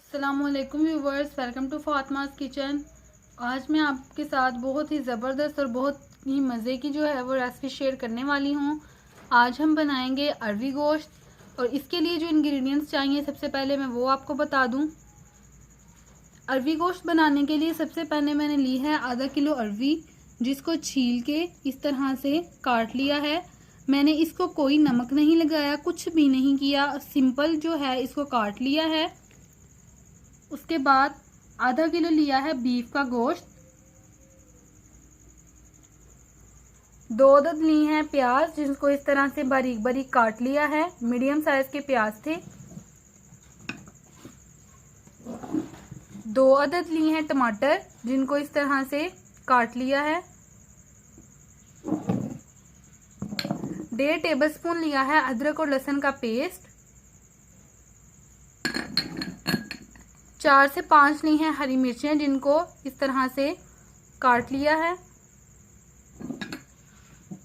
अस्सलामुअलैकुम viewers, welcome to Fatima's kitchen. आज मैं आपके साथ बहुत ही ज़बरदस्त और बहुत ही मज़े की जो है वो रेसिपी शेयर करने वाली हूँ। आज हम बनाएंगे अरवी गोश्त और इसके लिए जो इंग्रेडिएंट्स चाहिए सबसे पहले मैं वो आपको बता दूँ। अरवी गोश्त बनाने के लिए सबसे पहले मैंने ली है आधा किलो अरवी, जिसको छील के इस तरह से काट लिया है। मैंने इसको कोई नमक नहीं लगाया, कुछ भी नहीं किया, सिंपल जो है इसको काट लिया है। उसके बाद आधा किलो लिया है बीफ का गोश्त, 2 अदद ली हैं प्याज, जिनको इस तरह से बारीक बारीक काट लिया है। मीडियम साइज के प्याज थे। 2 अदद ली हैं टमाटर, जिनको इस तरह से काट लिया है। 1.5 टेबलस्पून लिया है अदरक और लहसुन का पेस्ट। 4 से 5 ली हैं हरी मिर्चें, जिनको इस तरह से काट लिया है।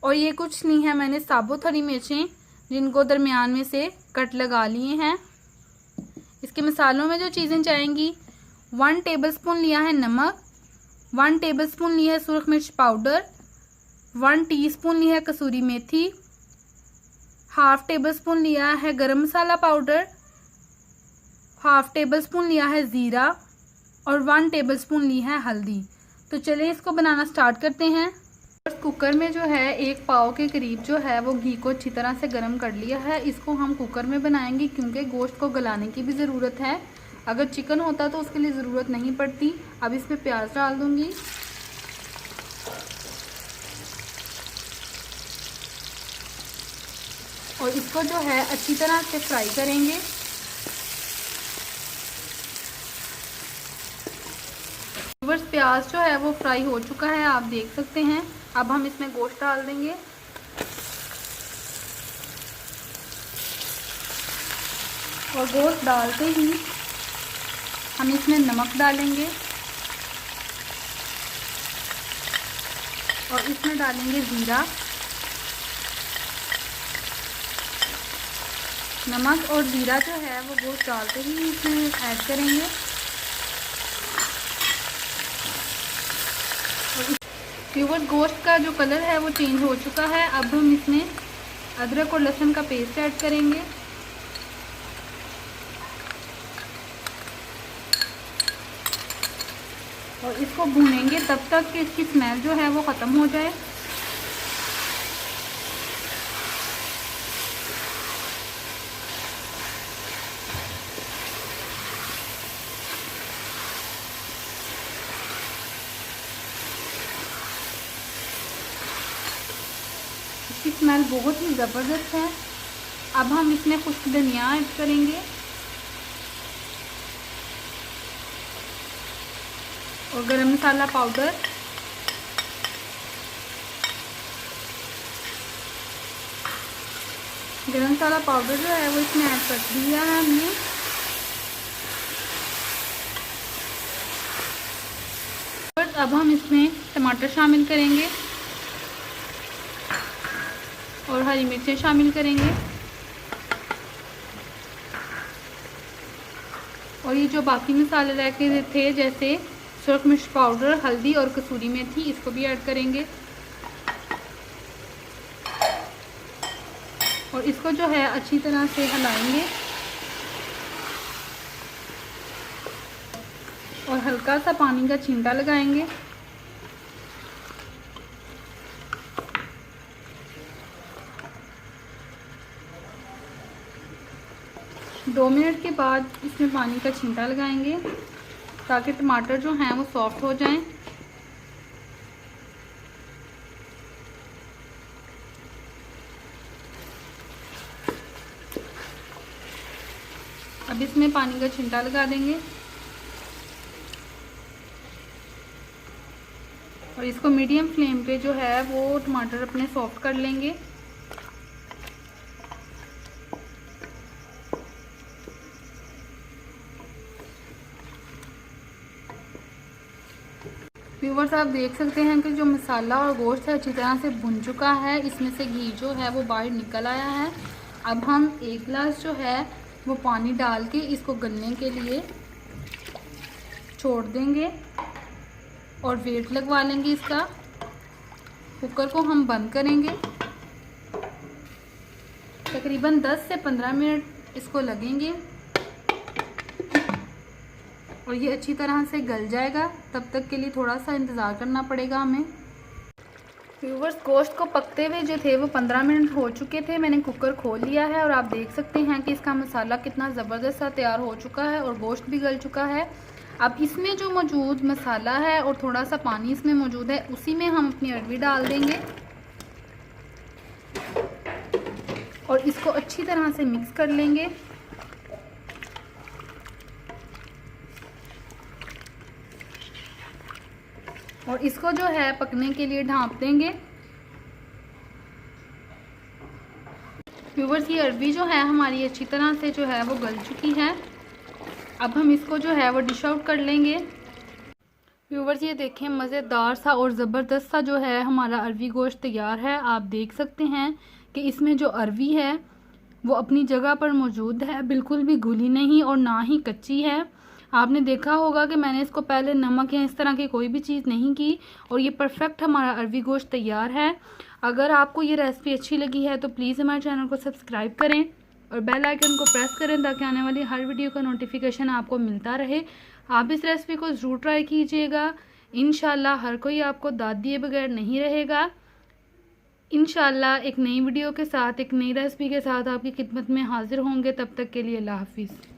और ये कुछ ली हैं मैंने साबुत हरी मिर्चें, जिनको दरमियान में से कट लगा लिए हैं। इसके मसालों में जो चीज़ें जाएंगी, 1 टेबलस्पून लिया है नमक, 1 टेबलस्पून लिया है सुरख मिर्च पाउडर, 1 टीस्पून लिया है कसूरी मेथी, 1/2 टेबलस्पून लिया है गरम मसाला पाउडर, 1/2 टेबलस्पून लिया है ज़ीरा और 1 टेबलस्पून ली है हल्दी। तो चलिए इसको बनाना स्टार्ट करते हैं। कुकर में जो है 1 पाव के करीब जो है वो घी को अच्छी तरह से गर्म कर लिया है। इसको हम कुकर में बनाएंगे क्योंकि गोश्त को गलाने की भी ज़रूरत है। अगर चिकन होता तो उसके लिए ज़रूरत नहीं पड़ती। अब इसमें प्याज डाल दूंगी। और इसको जो है अच्छी तरह से फ्राई करेंगे। प्याज जो है वो फ्राई हो चुका है, आप देख सकते हैं। अब हम इसमें गोश्त डाल देंगे। और गोश्त डालते ही हम इसमें नमक डालेंगे और इसमें डालेंगे ज़ीरा। नमक और ज़ीरा जो है वो गोश्त डालते ही इसमें ऐड करेंगे। व्यूअर्स, गोश्त का जो कलर है वो चेंज हो चुका है। अब हम इसमें अदरक और लहसुन का पेस्ट ऐड करेंगे। और इसको भूनेंगे तब तक कि इसकी स्मेल जो है वो ख़त्म हो जाए। इसकी स्मेल बहुत ही ज़बरदस्त है। अब हम इसमें खुश्क धनिया ऐड करेंगे और गरम मसाला पाउडर, गरम मसाला पाउडर जो है वो इसमें ऐड कर दिया है हमने। अब हम इसमें टमाटर शामिल करेंगे और हरी मिर्चें शामिल करेंगे। और ये जो बाकी मसाले रह के थे, जैसे सुरख मिर्च पाउडर, हल्दी और कसूरी मेथी, इसको भी ऐड करेंगे। और इसको जो है अच्छी तरह से हिलाएंगे और हल्का सा पानी का छींटा लगाएंगे। 2 मिनट के बाद इसमें पानी का छींटा लगाएंगे ताकि टमाटर जो हैं वो सॉफ्ट हो जाएं। अब इसमें पानी का छींटा लगा देंगे और इसको मीडियम फ्लेम पे जो है वो टमाटर अपने सॉफ्ट कर लेंगे। व्यूवर्स, आप देख सकते हैं कि जो मसाला और गोश्त है अच्छी तरह से भुन चुका है। इसमें से घी जो है वो बाहर निकल आया है। अब हम 1 गिलास जो है वो पानी डाल के इसको गलने के लिए छोड़ देंगे और वेट लगवा लेंगे इसका। कुकर को हम बंद करेंगे। तकरीबन 10 से 15 मिनट इसको लगेंगे और ये अच्छी तरह से गल जाएगा। तब तक के लिए थोड़ा सा इंतज़ार करना पड़ेगा हमें। व्यूवर्स, गोश्त को पकते हुए जो थे वो 15 मिनट हो चुके थे। मैंने कुकर खोल लिया है और आप देख सकते हैं कि इसका मसाला कितना ज़बरदस्त सा तैयार हो चुका है और गोश्त भी गल चुका है। अब इसमें जो मौजूद मसाला है और थोड़ा सा पानी इसमें मौजूद है, उसी में हम अपनी अरवी डाल देंगे और इसको अच्छी तरह से मिक्स कर लेंगे। और इसको जो है पकने के लिए ढाँप देंगे। व्यूवर्स, ये अरवी जो है हमारी अच्छी तरह से जो है वो गल चुकी है। अब हम इसको जो है वो डिश आउट कर लेंगे। व्यूवर्स, ये देखें मज़ेदार सा और ज़बरदस्त सा जो है हमारा अरवी गोश्त तैयार है। आप देख सकते हैं कि इसमें जो अरवी है वो अपनी जगह पर मौजूद है, बिल्कुल भी घुली नहीं और ना ही कच्ची है। आपने देखा होगा कि मैंने इसको पहले नमक या इस तरह की कोई भी चीज़ नहीं की और ये परफेक्ट हमारा अरवी गोश्त तैयार है। अगर आपको ये रेसिपी अच्छी लगी है तो प्लीज़ हमारे चैनल को सब्सक्राइब करें और बेल आइकन को प्रेस करें ताकि आने वाली हर वीडियो का नोटिफिकेशन आपको मिलता रहे। आप इस रेसिपी को ज़रूर ट्राई कीजिएगा। इंशाल्लाह हर कोई आपको दाद दिए बगैर नहीं रहेगा। इंशाल्लाह एक नई वीडियो के साथ, एक नई रेसिपी के साथ आपकी खिदमत में हाजिर होंगे। तब तक के लिए अल्लाह हाफिज़।